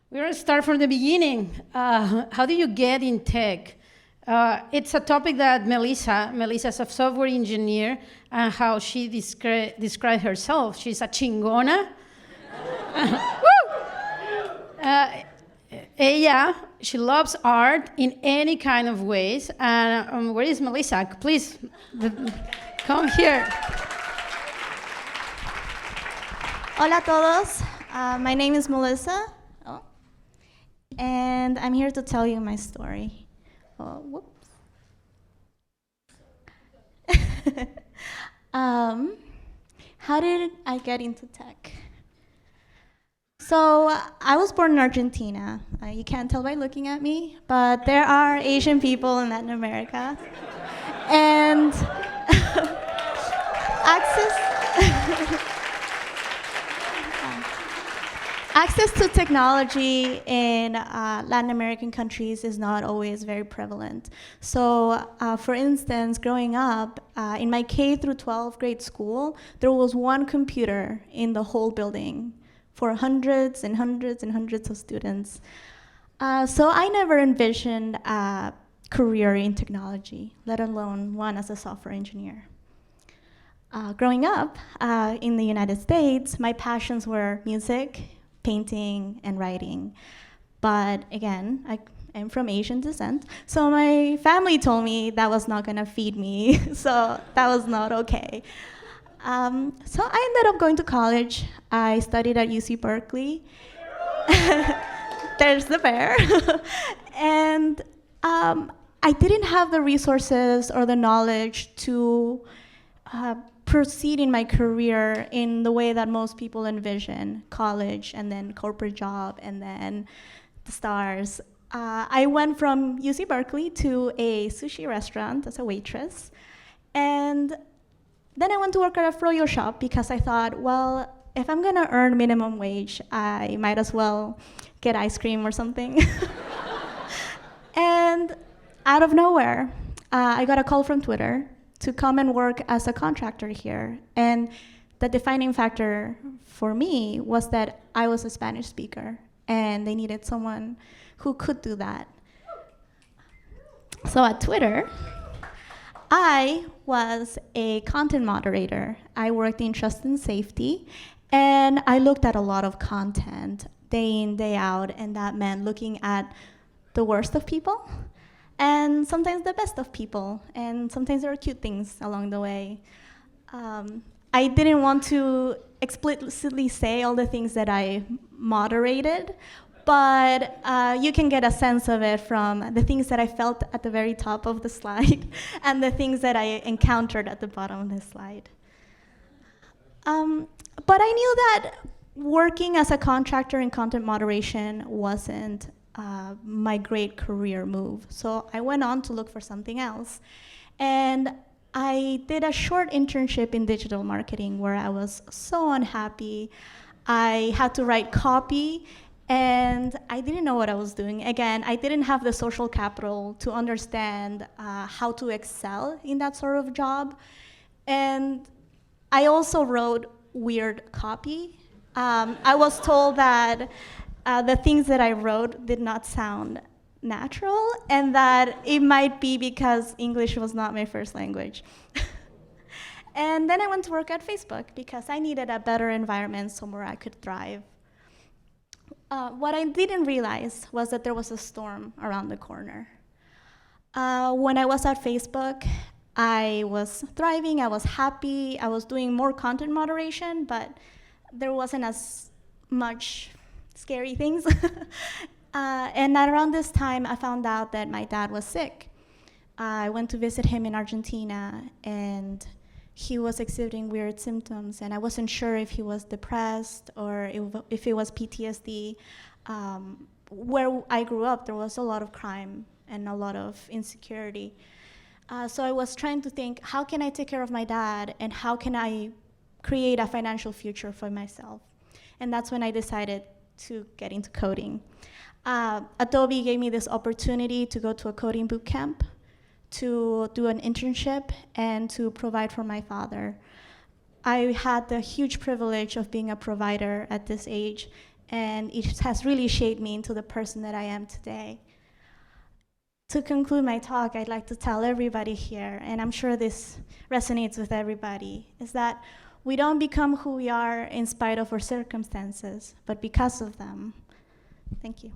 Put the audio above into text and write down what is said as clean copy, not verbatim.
We're going to start from the beginning. How do you get in tech? It's a topic that Melisa is a software engineer, and how she described herself. She's a chingona. Ella, she loves art in any kind of ways. And where is Melisa? Please, come here. Hola a todos. My name is Melisa, and I'm here to tell you my story. Whoops. How did I get into tech? So I was born in Argentina. You can't tell by looking at me, but there are Asian people in Latin America. And access to technology in Latin American countries is not always very prevalent. So, for instance, growing up, in my K through 12th grade school, there was one computer in the whole building for hundreds and hundreds and hundreds of students. So I never envisioned a career in technology, let alone one as a software engineer. Growing up in the United States, my passions were music, painting, and writing. But again, I am from Asian descent, so my family told me that was not gonna feed me, so that was not okay. So I ended up going to college. I studied at UC Berkeley. There's the bear. And I didn't have the resources or the knowledge to proceed in my career in the way that most people envision, college and then corporate job and then the stars. I went from UC Berkeley to a sushi restaurant as a waitress, and then I went to work at a froyo shop because I thought, well, if I'm gonna earn minimum wage, I might as well get ice cream or something. And out of nowhere, I got a call from Twitter to come and work as a contractor here. And the defining factor for me was that I was a Spanish speaker, and they needed someone who could do that. So at Twitter, I was a content moderator. I worked in trust and safety, and I looked at a lot of content day in, day out, and that meant looking at the worst of people, and sometimes the best of people, and sometimes there are cute things along the way. I didn't want to explicitly say all the things that I moderated, but you can get a sense of it from the things that I felt at the very top of the slide and the things that I encountered at the bottom of the slide. But I knew that working as a contractor in content moderation wasn't my great career move. So I went on to look for something else. And I did a short internship in digital marketing where I was so unhappy. I had to write copy, and I didn't know what I was doing. Again, I didn't have the social capital to understand how to excel in that sort of job. And I also wrote weird copy. I was told that the things that I wrote did not sound natural, and that it might be because English was not my first language. And then I went to work at Facebook because I needed a better environment somewhere I could thrive. What I didn't realize was that there was a storm around the corner. When I was at Facebook, I was thriving, I was happy, I was doing more content moderation, but there wasn't as much scary things. And at around this time, I found out that my dad was sick. I went to visit him in Argentina, and he was exhibiting weird symptoms, and I wasn't sure if he was depressed or if it was PTSD. Where I grew up, there was a lot of crime and a lot of insecurity. So I was trying to think, how can I take care of my dad, and how can I create a financial future for myself? And that's when I decided to get into coding. Adobe gave me this opportunity to go to a coding boot camp, to do an internship, and to provide for my father. I had the huge privilege of being a provider at this age, and it has really shaped me into the person that I am today. To conclude my talk, I'd like to tell everybody here, and I'm sure this resonates with everybody, is that we don't become who we are in spite of our circumstances, but because of them. Thank you.